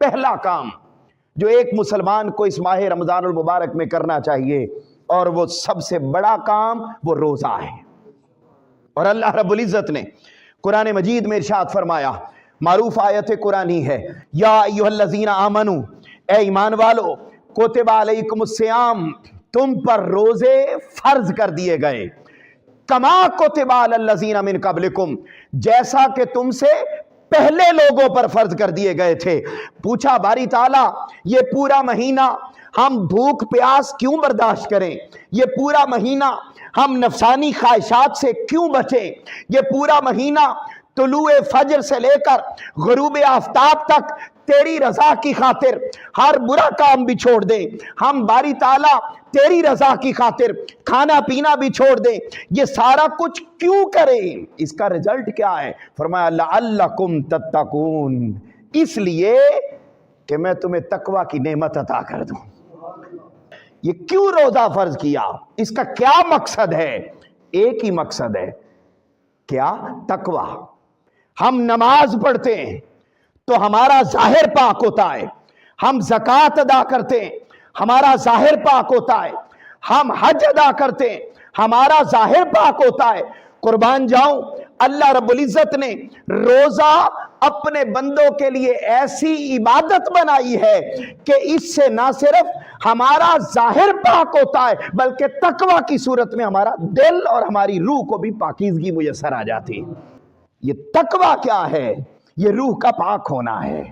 پہلا کام جو ایک مسلمان کو اس ماہ رمضان المبارک میں کرنا چاہیے، اور وہ سب سے بڑا کام وہ روزہ ہے۔ اور اللہ رب العزت نے قرآن مجید میں ارشاد فرمایا، معروف آیت قرآنی ہے، یا ایھا الذین آمنو، اے ایمان والو، کتب علیکم الصیام، تم پر روزے فرض کر دیے گئے، کما کتب علی الذین من قبلکم، جیسا کہ تم سے پہلے لوگوں پر فرض کر دیے گئے تھے۔ پوچھا باری تعالیٰ یہ پورا مہینہ ہم بھوک پیاس کیوں برداشت کریں؟ یہ پورا مہینہ ہم نفسانی خواہشات سے کیوں بچیں؟ یہ پورا مہینہ طلوع فجر سے لے کر غروب آفتاب تک تیری رضا کی خاطر ہر برا کام بھی چھوڑ دیں، ہم باری تعالیٰ تیری رضا کی خاطر کھانا پینا بھی چھوڑ دیں، یہ سارا کچھ کیوں کریں؟ اس کا رزلٹ کیا ہے؟ فرمایا لعلکم تتقون، اس لیے کہ میں تمہیں تقوی کی نعمت عطا کر دوں۔ یہ کیوں روزہ فرض کیا؟ اس کا کیا مقصد ہے؟ ایک ہی مقصد ہے، کیا؟ تقوی۔ ہم نماز پڑھتے ہیں تو ہمارا ظاہر پاک ہوتا ہے، ہم زکوٰۃ ادا کرتے ہیں ہمارا ظاہر پاک ہوتا ہے، ہم حج ادا کرتے ہیں ہمارا ظاہر پاک ہوتا ہے۔ قربان جاؤں، اللہ رب العزت نے روزہ اپنے بندوں کے لیے ایسی عبادت بنائی ہے کہ اس سے نہ صرف ہمارا ظاہر پاک ہوتا ہے بلکہ تقوی کی صورت میں ہمارا دل اور ہماری روح کو بھی پاکیزگی میسر آ جاتی ہے۔ یہ تقوی کیا ہے؟ یہ روح کا پاک ہونا ہے۔